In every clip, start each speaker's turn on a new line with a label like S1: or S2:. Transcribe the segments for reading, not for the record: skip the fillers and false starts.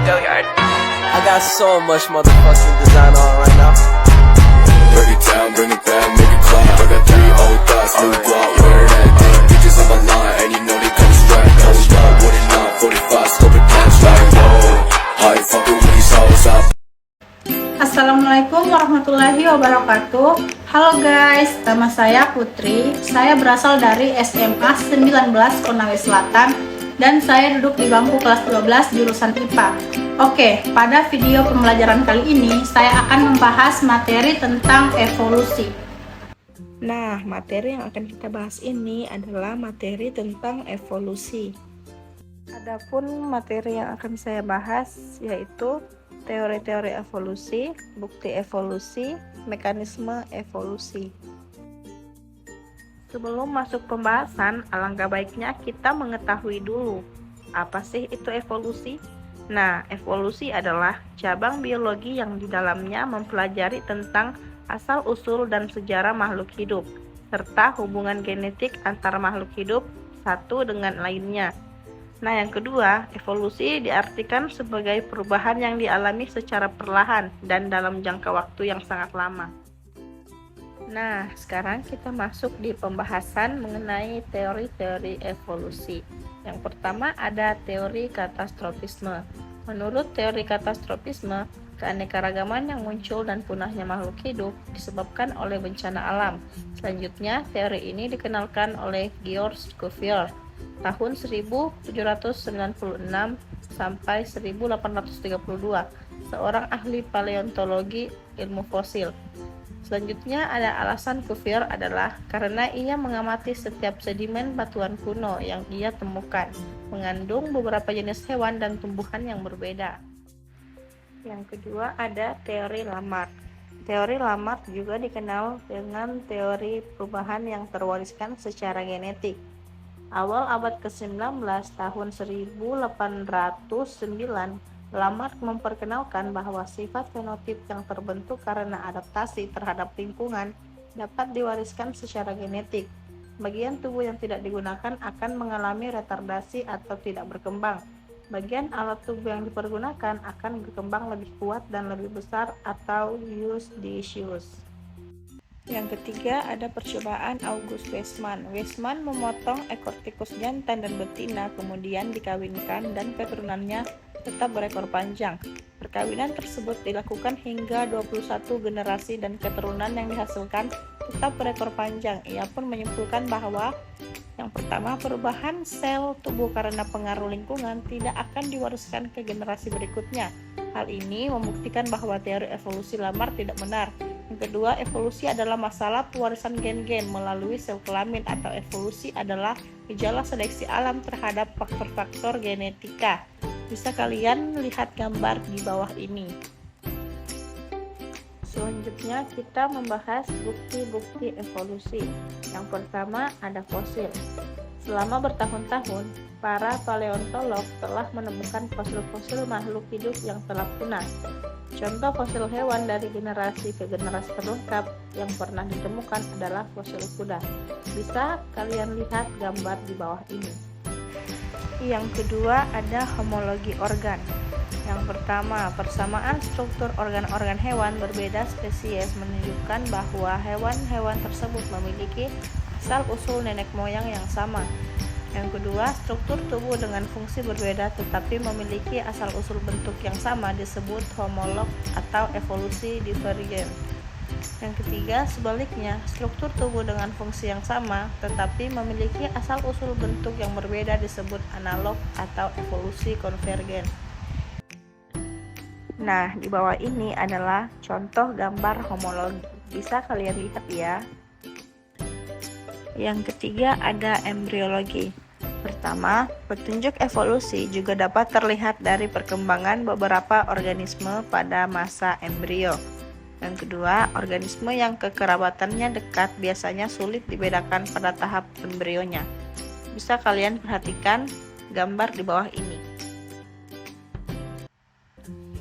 S1: I got so much motherfucking design on right now.
S2: Break it down, bring it back, make it clap. I got 3 old thoughts, new guap, wear that thing. Bitches on my line, and you know they come strapped. Hold up, what it not, 45, scope it cash like whoa. How you fucking with these hoes up?
S3: Assalamualaikum warahmatullahi wabarakatuh. Halo guys, nama saya Putri. Saya berasal dari SMA 19 Konawe Selatan dan saya duduk di bangku kelas 12 jurusan IPA. Oke, pada video pembelajaran kali ini saya akan membahas materi tentang evolusi. Nah, materi yang akan kita bahas ini adalah materi tentang evolusi. Adapun materi yang akan saya bahas yaitu teori-teori evolusi, bukti evolusi, mekanisme evolusi. Sebelum masuk pembahasan, alangkah baiknya kita mengetahui dulu apa sih itu evolusi. Nah, evolusi adalah cabang biologi yang di dalamnya mempelajari tentang asal-usul dan sejarah makhluk hidup, serta hubungan genetik antara makhluk hidup satu dengan lainnya. Nah, yang kedua, evolusi diartikan sebagai perubahan yang dialami secara perlahan dan dalam jangka waktu yang sangat lama. Nah, sekarang kita masuk di pembahasan mengenai teori-teori evolusi. Yang pertama ada teori katastrofisme. Menurut teori katastrofisme, keanekaragaman yang muncul dan punahnya makhluk hidup disebabkan oleh bencana alam. Selanjutnya, teori ini dikenalkan oleh George Cuvier tahun 1796 sampai 1832, seorang ahli paleontologi ilmu fosil. Selanjutnya ada alasan Cuvier adalah karena ia mengamati setiap sedimen batuan kuno yang ia temukan mengandung beberapa jenis hewan dan tumbuhan yang berbeda. Yang kedua ada teori Lamarck. Teori Lamarck juga dikenal dengan teori perubahan yang terwariskan secara genetik. Awal abad ke-19 tahun 1809, Lamarck memperkenalkan bahwa sifat fenotip yang terbentuk karena adaptasi terhadap lingkungan dapat diwariskan secara genetik. Bagian tubuh yang tidak digunakan akan mengalami retardasi atau tidak berkembang. Bagian alat tubuh yang dipergunakan akan berkembang lebih kuat dan lebih besar atau use dicious. Yang ketiga ada percobaan August Weismann. Weismann memotong ekor tikus jantan dan betina, kemudian dikawinkan dan keturunannya tetap berekor panjang. Perkawinan tersebut dilakukan hingga 21 generasi dan keturunan yang dihasilkan tetap berekor panjang. Ia pun menyimpulkan bahwa yang pertama, perubahan sel tubuh karena pengaruh lingkungan tidak akan diwariskan ke generasi berikutnya. Hal ini membuktikan bahwa teori evolusi Lamarck tidak benar. Yang kedua, evolusi adalah masalah pewarisan gen-gen melalui sel kelamin atau evolusi adalah gejala seleksi alam terhadap faktor-faktor genetika. Bisa kalian lihat gambar di bawah ini. Selanjutnya kita membahas bukti-bukti evolusi. Yang pertama ada fosil. Selama bertahun-tahun, para paleontolog telah menemukan fosil-fosil makhluk hidup yang telah punah. Contoh fosil hewan dari generasi ke generasi terlengkap yang pernah ditemukan adalah fosil kuda. Bisa kalian lihat gambar di bawah ini. Yang kedua ada homologi organ. Yang pertama, persamaan struktur organ-organ hewan berbeda spesies menunjukkan bahwa hewan-hewan tersebut memiliki asal-usul nenek moyang yang sama. Yang kedua, struktur tubuh dengan fungsi berbeda tetapi memiliki asal-usul bentuk yang sama disebut homolog atau evolusi divergen. Yang ketiga, sebaliknya, struktur tubuh dengan fungsi yang sama tetapi memiliki asal-usul bentuk yang berbeda disebut analog atau evolusi konvergen. Nah, di bawah ini adalah contoh gambar homologi. Bisa kalian lihat ya. Yang ketiga ada embriologi. Pertama, petunjuk evolusi juga dapat terlihat dari perkembangan beberapa organisme pada masa embrio. Yang kedua, organisme yang kekerabatannya dekat biasanya sulit dibedakan pada tahap embrionya. Bisa kalian perhatikan gambar di bawah ini.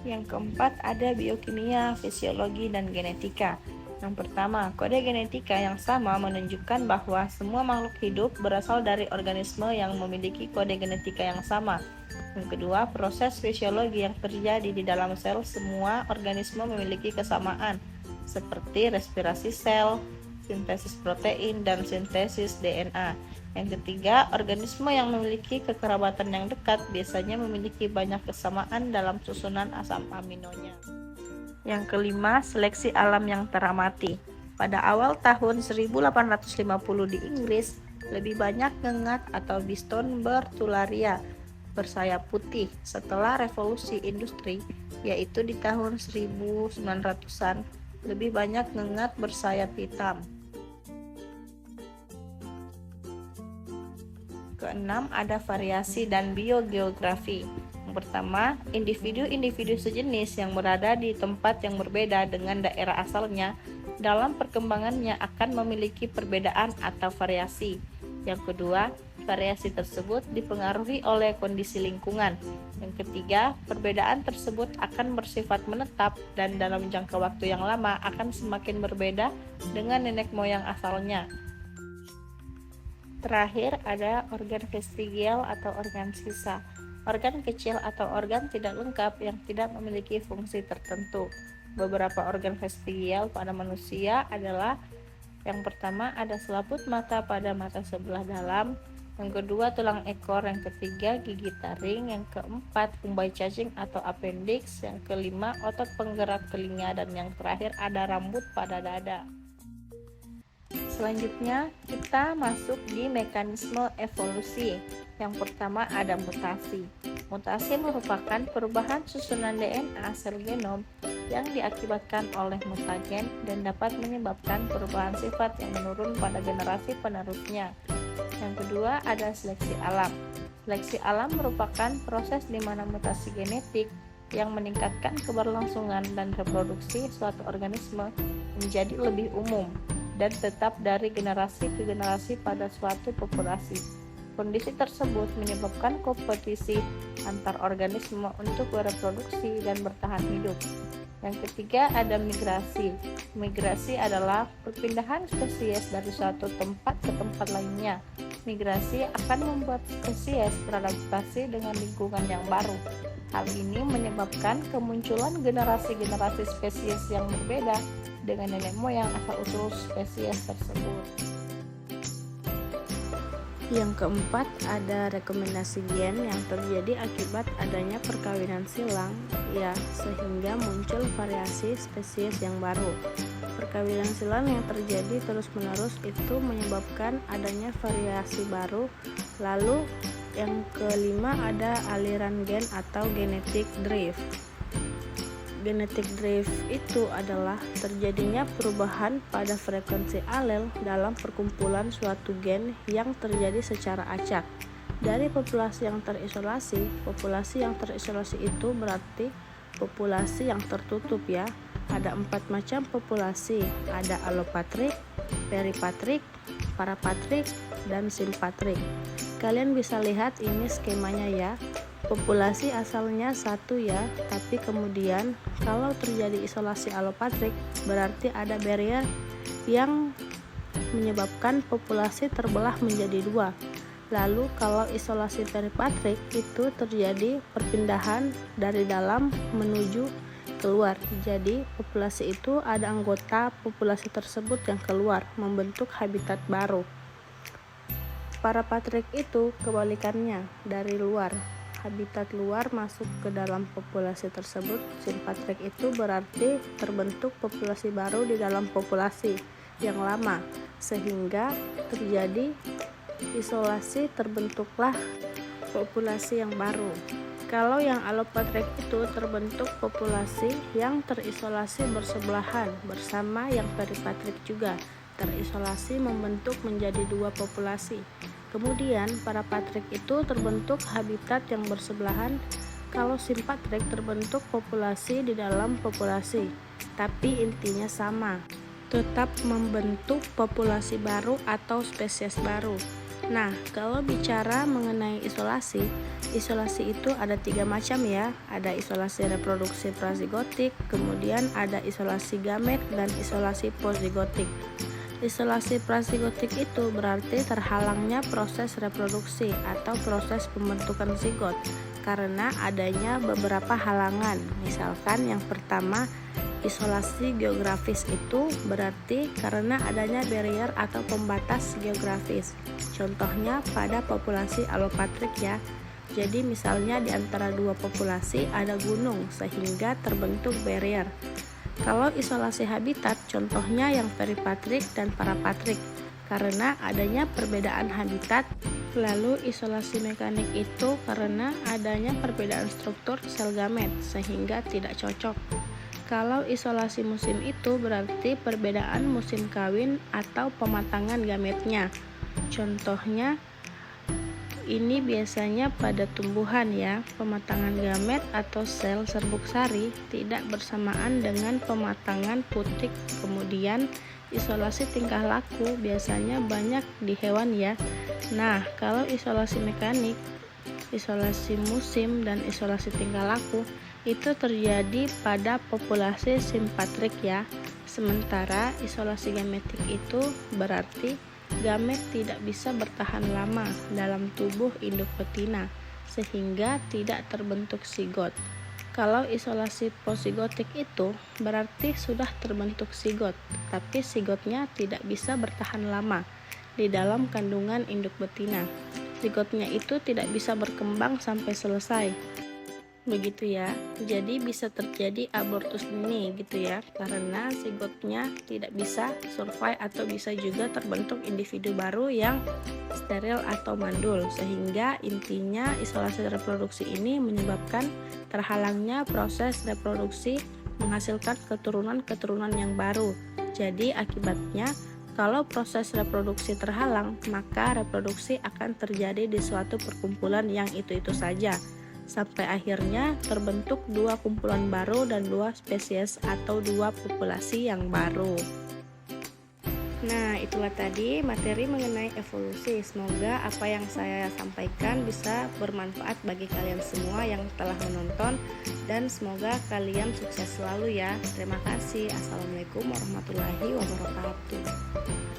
S3: Yang keempat ada biokimia, fisiologi, dan genetika. Yang pertama, kode genetika yang sama menunjukkan bahwa semua makhluk hidup berasal dari organisme yang memiliki kode genetika yang sama. Yang kedua, proses fisiologi yang terjadi di dalam sel semua organisme memiliki kesamaan, seperti respirasi sel, sintesis protein, dan sintesis DNA. Yang ketiga, organisme yang memiliki kekerabatan yang dekat biasanya memiliki banyak kesamaan dalam susunan asam aminonya. Yang kelima, seleksi alam yang teramati. Pada awal tahun 1850 di Inggris, lebih banyak ngengat atau biston bertularia bersayap putih setelah revolusi industri, yaitu di tahun 1900-an lebih banyak ngengat bersayap hitam. Keenam, ada variasi dan biogeografi. Yang pertama, individu-individu sejenis yang berada di tempat yang berbeda dengan daerah asalnya dalam perkembangannya akan memiliki perbedaan atau variasi. Yang kedua, variasi tersebut dipengaruhi oleh kondisi lingkungan. Yang ketiga, perbedaan tersebut akan bersifat menetap dan dalam jangka waktu yang lama akan semakin berbeda dengan nenek moyang asalnya. Terakhir, ada organ vestigial atau organ sisa. Organ kecil atau organ tidak lengkap yang tidak memiliki fungsi tertentu. Beberapa organ vestigial pada manusia adalah: yang pertama, ada selaput mata pada mata sebelah dalam. Yang kedua, tulang ekor. Yang ketiga, gigi taring. Yang keempat, umbai cacing atau appendix. Yang kelima, otot penggerak telinga. Dan yang terakhir, ada rambut pada dada. Selanjutnya, kita masuk di mekanisme evolusi. Yang pertama, ada mutasi. Mutasi merupakan perubahan susunan DNA sel genom yang diakibatkan oleh mutagen dan dapat menyebabkan perubahan sifat yang menurun pada generasi penerusnya. Yang kedua, ada seleksi alam. Seleksi alam merupakan proses di mana mutasi genetik yang meningkatkan keberlangsungan dan reproduksi suatu organisme menjadi lebih umum dan tetap dari generasi ke generasi pada suatu populasi. Kondisi tersebut menyebabkan kompetisi antar organisme untuk bereproduksi dan bertahan hidup. Yang ketiga, ada migrasi. Migrasi adalah perpindahan spesies dari suatu tempat ke tempat lainnya. Migrasi akan membuat spesies beradaptasi dengan lingkungan yang baru. Hal ini menyebabkan kemunculan generasi-generasi spesies yang berbeda dengan nenek moyang asal-usul spesies tersebut. Yang keempat, ada rekomendasi gen yang terjadi akibat adanya perkawinan silang, sehingga muncul variasi spesies yang baru. Perkawinan silang yang terjadi terus-menerus itu menyebabkan adanya variasi baru. Lalu yang kelima, ada aliran gen atau genetic drift. Genetic drift itu adalah terjadinya perubahan pada frekuensi alel dalam perkumpulan suatu gen yang terjadi secara acak. Dari populasi yang terisolasi itu berarti populasi yang tertutup ya. Ada 4 macam populasi, ada alopatrik, peripatrik, parapatrik, dan simpatrik. Kalian bisa lihat ini skemanya ya. Populasi asalnya satu ya, tapi kemudian kalau terjadi isolasi alopatrik berarti ada barrier yang menyebabkan populasi terbelah menjadi 2. Lalu kalau isolasi peripatrik itu terjadi perpindahan dari dalam menuju keluar. Jadi populasi itu ada anggota populasi tersebut yang keluar membentuk habitat baru. Parapatrik itu kebalikannya, dari luar. Habitat luar masuk ke dalam populasi tersebut. Simpatrik itu berarti terbentuk populasi baru di dalam populasi yang lama, sehingga terjadi isolasi, terbentuklah populasi yang baru. Kalau yang alopatrik itu terbentuk populasi yang terisolasi bersebelahan bersama yang peripatrik juga terisolasi membentuk menjadi 2 populasi. Kemudian parapatrik itu terbentuk habitat yang bersebelahan. Kalau simpatrik terbentuk populasi di dalam populasi, tapi intinya sama, tetap membentuk populasi baru atau spesies baru. Nah, kalau bicara mengenai isolasi itu ada 3 macam ya. Ada isolasi reproduksi prazigotik, kemudian ada isolasi gamet, dan isolasi postzigotik. Isolasi prazigotik itu berarti terhalangnya proses reproduksi atau proses pembentukan zigot karena adanya beberapa halangan. Misalkan yang pertama, isolasi geografis itu berarti karena adanya barrier atau pembatas geografis. Contohnya pada populasi alopatrik ya. Jadi misalnya di antara dua populasi ada gunung sehingga terbentuk barrier. Kalau isolasi habitat, contohnya yang peripatrik dan parapatrik karena adanya perbedaan habitat. Lalu isolasi mekanik itu karena adanya perbedaan struktur sel gamet sehingga tidak cocok. Kalau isolasi musim itu berarti perbedaan musim kawin atau pematangan gametnya. Contohnya ini biasanya pada tumbuhan ya, pematangan gamet atau sel serbuk sari tidak bersamaan dengan pematangan putik. Kemudian isolasi tingkah laku biasanya banyak di hewan ya. Nah, kalau isolasi mekanik, isolasi musim dan isolasi tingkah laku itu terjadi pada populasi simpatrik ya. Sementara isolasi gametik itu berarti gamet tidak bisa bertahan lama dalam tubuh induk betina sehingga tidak terbentuk sigot. Kalau isolasi posigotik itu berarti sudah terbentuk sigot, tapi sigotnya tidak bisa bertahan lama di dalam kandungan induk betina. Sigotnya itu tidak bisa berkembang sampai selesai. Begitu ya. Jadi bisa terjadi abortus dini gitu ya, karena sigotnya tidak bisa survive atau bisa juga terbentuk individu baru yang steril atau mandul, sehingga intinya isolasi reproduksi ini menyebabkan terhalangnya proses reproduksi menghasilkan keturunan-keturunan yang baru. Jadi akibatnya kalau proses reproduksi terhalang, maka reproduksi akan terjadi di suatu perkumpulan yang itu-itu saja, sampai akhirnya terbentuk dua kumpulan baru dan dua spesies atau dua populasi yang baru. Nah, itulah tadi materi mengenai evolusi. Semoga apa yang saya sampaikan bisa bermanfaat bagi kalian semua yang telah menonton, dan semoga kalian sukses selalu ya. Terima kasih. Assalamualaikum warahmatullahi wabarakatuh.